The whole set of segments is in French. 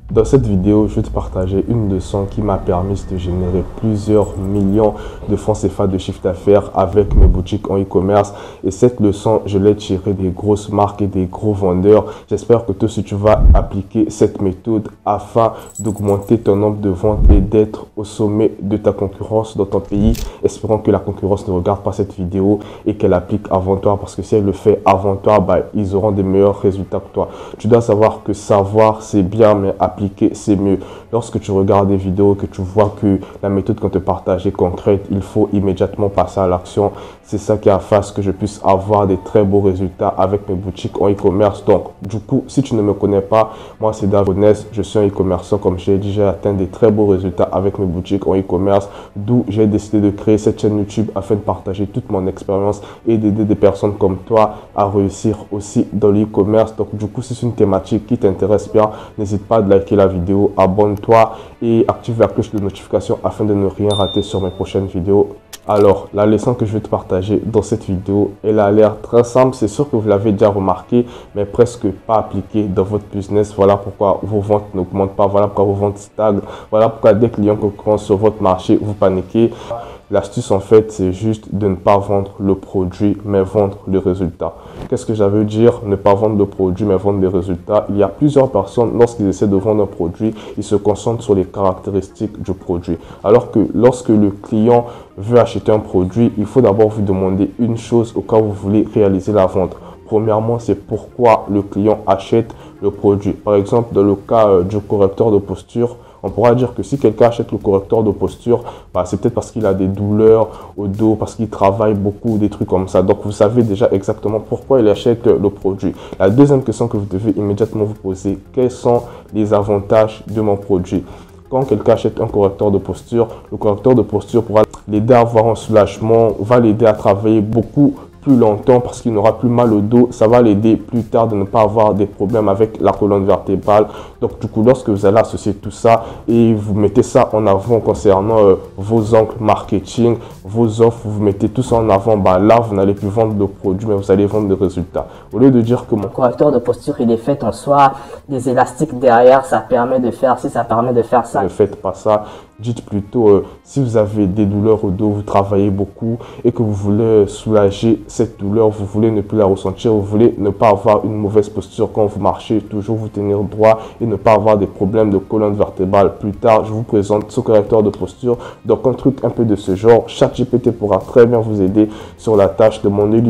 Dans cette vidéo, je vais te partager une leçon qui m'a permis de générer plusieurs millions de francs CFA de chiffre d'affaires avec mes boutiques en e-commerce. Et cette leçon, je l'ai tirée des grosses marques et des gros vendeurs. J'espère que toi aussi tu vas appliquer cette méthode afin d'augmenter ton nombre de ventes et d'être au sommet de ta concurrence dans ton pays. Espérons que la concurrence ne regarde pas cette vidéo et qu'elle applique avant toi, parce que si elle le fait avant toi, ils auront des meilleurs résultats que toi. Tu dois savoir que savoir c'est bien, mais appliquer c'est mieux. Lorsque tu regardes des vidéos, que tu vois que la méthode qu'on te partage est concrète, il faut immédiatement passer à l'action. C'est ça qui a fait que je puisse avoir des très beaux résultats avec mes boutiques en e-commerce. Donc, du coup, si tu ne me connais pas, moi c'est Davonès, je suis un e-commerçant. Comme j'ai dit, j'ai atteint des très beaux résultats avec mes boutiques en e-commerce, d'où j'ai décidé de créer cette chaîne YouTube afin de partager toute mon expérience et d'aider des personnes comme toi à réussir aussi dans l'e-commerce. Donc, du coup, si c'est une thématique qui t'intéresse bien, n'hésite pas à liker la vidéo, abonne-toi et active la cloche de notification afin de ne rien rater sur mes prochaines vidéos. Alors, la leçon que je vais te partager dans cette vidéo, elle a l'air très simple. C'est sûr que vous l'avez déjà remarqué, mais presque pas appliqué dans votre business. Voilà pourquoi vos ventes n'augmentent pas. Voilà pourquoi vos ventes stagnent. Voilà pourquoi des clients concurrents sur votre marché, vous paniquez. L'astuce, en fait, c'est juste de ne pas vendre le produit, mais vendre le résultat. Qu'est-ce que ça veut dire, ne pas vendre le produit, mais vendre les résultats? Il y a plusieurs personnes, lorsqu'ils essaient de vendre un produit, ils se concentrent sur les caractéristiques du produit. Alors que lorsque le client veut acheter un produit, il faut d'abord vous demander une chose au cas où vous voulez réaliser la vente. Premièrement, c'est pourquoi le client achète le produit. Par exemple, dans le cas du correcteur de posture, on pourra dire que si quelqu'un achète le correcteur de posture, c'est peut-être parce qu'il a des douleurs au dos, parce qu'il travaille beaucoup, des trucs comme ça. Donc, vous savez déjà exactement pourquoi il achète le produit. La deuxième question que vous devez immédiatement vous poser, quels sont les avantages de mon produit? Quand quelqu'un achète un correcteur de posture, le correcteur de posture pourra l'aider à avoir un soulagement, va l'aider à travailler beaucoup plus longtemps parce qu'il n'aura plus mal au dos. Ça va l'aider plus tard de ne pas avoir des problèmes avec la colonne vertébrale. Donc du coup, lorsque vous allez associer tout ça et vous mettez ça en avant concernant vos angles marketing, vos offres, vous mettez tout ça en avant, là vous n'allez plus vendre de produits, mais vous allez vendre des résultats. Au lieu de dire que mon correcteur de posture, il est fait en soi, des élastiques derrière, ça permet de faire ci, ça permet de faire ça. Ne faites pas ça. Dites plutôt, si vous avez des douleurs au dos, vous travaillez beaucoup et que vous voulez soulager cette douleur, vous voulez ne plus la ressentir, vous voulez ne pas avoir une mauvaise posture quand vous marchez, toujours vous tenir droit et ne pas avoir des problèmes de colonne vertébrale. Plus tard, je vous présente ce correcteur de posture. Donc, un truc un peu de ce genre, ChatGPT pourra très bien vous aider sur la tâche de demander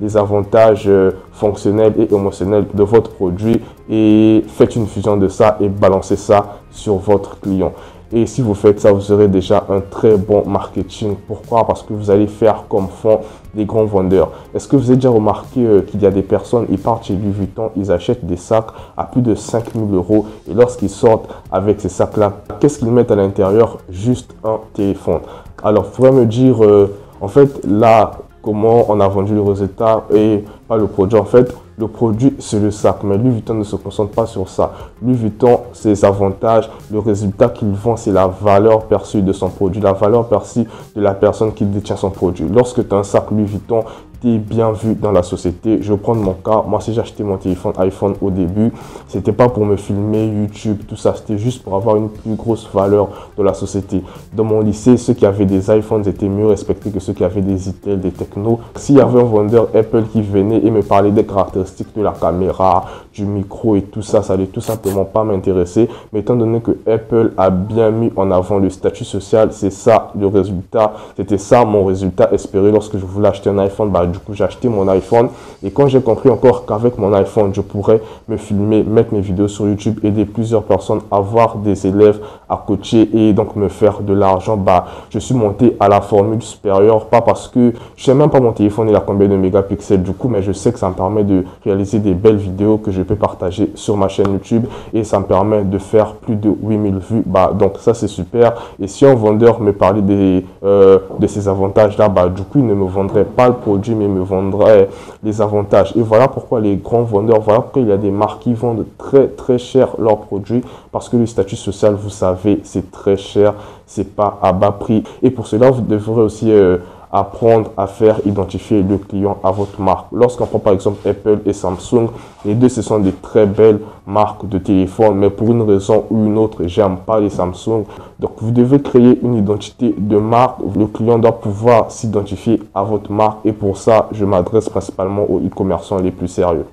les avantages fonctionnels et émotionnels de votre produit et faites une fusion de ça et balancez ça sur votre client. Et si vous faites ça, vous aurez déjà un très bon marketing. Pourquoi? Parce que vous allez faire comme font les grands vendeurs. Est-ce que vous avez déjà remarqué qu'il y a des personnes, ils partent chez Louis Vuitton, ils achètent des sacs à plus de 5000 € et lorsqu'ils sortent avec ces sacs-là, qu'est-ce qu'ils mettent à l'intérieur? Juste un téléphone. Alors, vous pourrez me dire, en fait, là, comment on a vendu le résultat et pas le produit. En fait, le produit, c'est le sac. Mais Louis Vuitton ne se concentre pas sur ça. Louis Vuitton, ses avantages, le résultat qu'il vend, c'est la valeur perçue de son produit, la valeur perçue de la personne qui détient son produit. Lorsque tu as un sac Louis Vuitton, tu es bien vu dans la société. Je vais prendre mon cas. Moi, si j'ai acheté mon téléphone iPhone au début, c'était pas pour me filmer, YouTube, tout ça. C'était juste pour avoir une plus grosse valeur de la société. Dans mon lycée, ceux qui avaient des iPhones étaient mieux respectés que ceux qui avaient des Itel, des Techno. S'il y avait un vendeur Apple qui venait et me parlait des caractéristiques de la caméra, du micro et tout ça, ça allait tout simplement pas m'intéresser. Mais étant donné que Apple a bien mis en avant le statut social, c'est ça le résultat. C'était ça mon résultat espéré lorsque je voulais acheter un iPhone. Du coup, j'ai acheté mon iPhone et quand j'ai compris encore qu'avec mon iPhone, je pourrais me filmer, mettre mes vidéos sur YouTube, aider plusieurs personnes, avoir des élèves à coacher et donc me faire de l'argent, je suis monté à la formule supérieure. Pas parce que je sais même pas mon téléphone il a combien de mégapixels du coup, mais je sais que ça me permet de réaliser des belles vidéos que je peux partager sur ma chaîne YouTube et ça me permet de faire plus de 8000 vues. Donc ça c'est super. Et si un vendeur me parlait de ces avantages là, du coup il ne me vendrait pas le produit, mais me vendrait les avantages. Et voilà pourquoi les grands vendeurs, voilà pourquoi il y a des marques qui vendent très très cher leurs produits, parce que le statut social, vous savez, c'est très cher, c'est pas à bas prix. Et pour cela, vous devrez aussi apprendre à faire identifier le client à votre marque. Lorsqu'on prend par exemple Apple et Samsung, les deux ce sont des très belles marques de téléphone, mais pour une raison ou une autre, j'aime pas les Samsung. Donc vous devez créer une identité de marque. Le client doit pouvoir s'identifier à votre marque et pour ça, je m'adresse principalement aux e-commerçants les plus sérieux.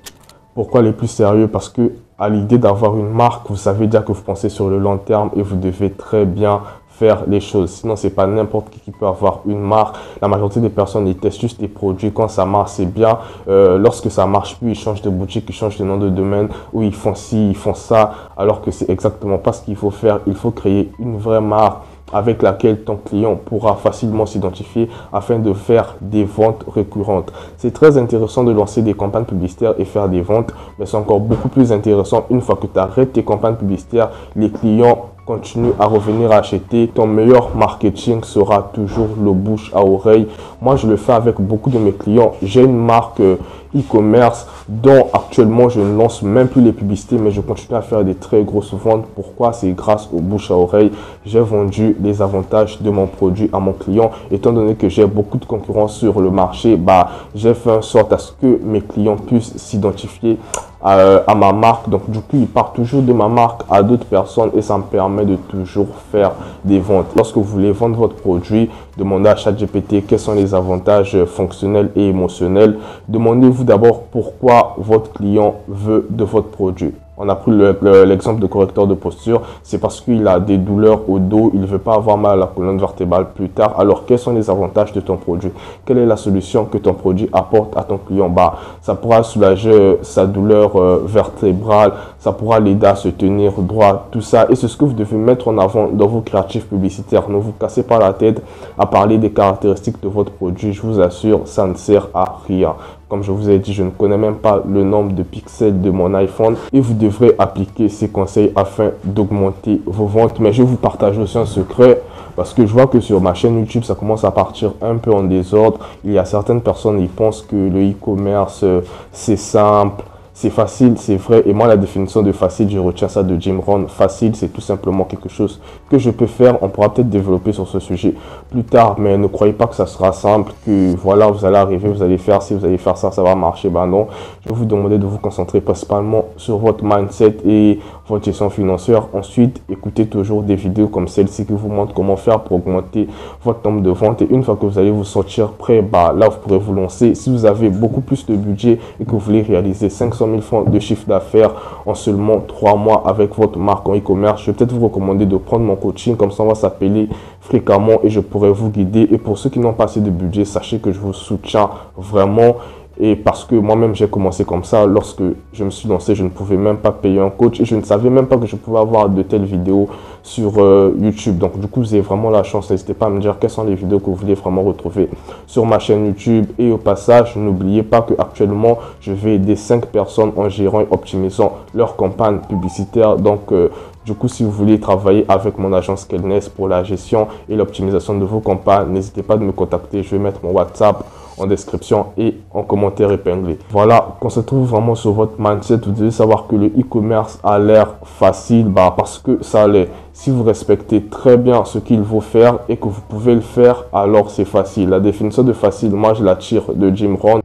Pourquoi les plus sérieux? Parce que à l'idée d'avoir une marque, vous savez déjà que vous pensez sur le long terme et vous devez très bien faire les choses. Sinon, c'est pas n'importe qui peut avoir une marque. La majorité des personnes, ils testent juste des produits. Quand ça marche, c'est bien. Lorsque ça marche plus, ils changent de boutique, ils changent de nom de domaine, ou ils font ci, ils font ça, alors que c'est exactement pas ce qu'il faut faire. Il faut créer une vraie marque avec laquelle ton client pourra facilement s'identifier afin de faire des ventes récurrentes. C'est très intéressant de lancer des campagnes publicitaires et faire des ventes, mais c'est encore beaucoup plus intéressant une fois que tu arrêtes tes campagnes publicitaires, les clients continuent à revenir acheter. Ton meilleur marketing sera toujours le bouche à oreille. Moi, je le fais avec beaucoup de mes clients. J'ai une marque e-commerce dont actuellement je ne lance même plus les publicités, mais je continue à faire des très grosses ventes. Pourquoi? C'est grâce au bouche à oreille. J'ai vendu les avantages de mon produit à mon client. Étant donné que j'ai beaucoup de concurrence sur le marché, j'ai fait en sorte à ce que mes clients puissent s'identifier à ma marque. Donc du coup, ils partent toujours de ma marque à d'autres personnes et ça me permet de toujours faire des ventes. Lorsque vous voulez vendre votre produit, demandez à ChatGPT quels sont les avantages fonctionnels et émotionnels. Demandez-vous d'abord pourquoi votre client veut de votre produit. On a pris l'exemple de correcteur de posture. C'est parce qu'il a des douleurs au dos. Il ne veut pas avoir mal à la colonne vertébrale plus tard. Alors, quels sont les avantages de ton produit? Quelle est la solution que ton produit apporte à ton client? Ça pourra soulager sa douleur vertébrale. Ça pourra l'aider à se tenir droit. Tout ça. Et c'est ce que vous devez mettre en avant dans vos créatifs publicitaires. Ne vous cassez pas la tête à parler des caractéristiques de votre produit. Je vous assure, ça ne sert à rien. Comme je vous ai dit, je ne connais même pas le nombre de pixels de mon iPhone et vous devrez appliquer ces conseils afin d'augmenter vos ventes. Mais je vais vous partager aussi un secret parce que je vois que sur ma chaîne YouTube, ça commence à partir un peu en désordre. Il y a certaines personnes qui pensent que le e-commerce, c'est simple. C'est facile, c'est vrai. Et moi, la définition de facile, je retiens ça de Jim Rohn. Facile, c'est tout simplement quelque chose que je peux faire. On pourra peut-être développer sur ce sujet plus tard. Mais ne croyez pas que ça sera simple, que voilà, vous allez arriver, vous allez faire ci, vous allez faire ça, ça va marcher. Non, je vais vous demander de vous concentrer principalement sur votre mindset et votre gestion financière. Ensuite, écoutez toujours des vidéos comme celle-ci qui vous montrent comment faire pour augmenter votre nombre de ventes. Et une fois que vous allez vous sentir prêt, là, vous pourrez vous lancer. Si vous avez beaucoup plus de budget et que vous voulez réaliser 500 000 francs de chiffre d'affaires en seulement 3 mois avec votre marque en e-commerce, je vais peut-être vous recommander de prendre mon coaching. Comme ça, on va s'appeler fréquemment et je pourrai vous guider. Et pour ceux qui n'ont pas assez de budget, sachez que je vous soutiens vraiment. Et parce que moi-même, j'ai commencé comme ça. Lorsque je me suis lancé, je ne pouvais même pas payer un coach. Et je ne savais même pas que je pouvais avoir de telles vidéos sur YouTube. Donc, du coup, vous avez vraiment la chance. N'hésitez pas à me dire quelles sont les vidéos que vous voulez vraiment retrouver sur ma chaîne YouTube. Et au passage, n'oubliez pas qu'actuellement, je vais aider 5 personnes en gérant et optimisant leur campagne publicitaire. Donc, du coup, si vous voulez travailler avec mon agence Kelness pour la gestion et l'optimisation de vos campagnes, n'hésitez pas à me contacter. Je vais mettre mon WhatsApp en description et en commentaire épinglé. Voilà, concentrez-vous vraiment sur votre mindset. Vous devez savoir que le e-commerce a l'air facile parce que ça l'est. Si vous respectez très bien ce qu'il faut faire et que vous pouvez le faire, alors c'est facile. La définition de facile, moi je la tire de Jim Rohn.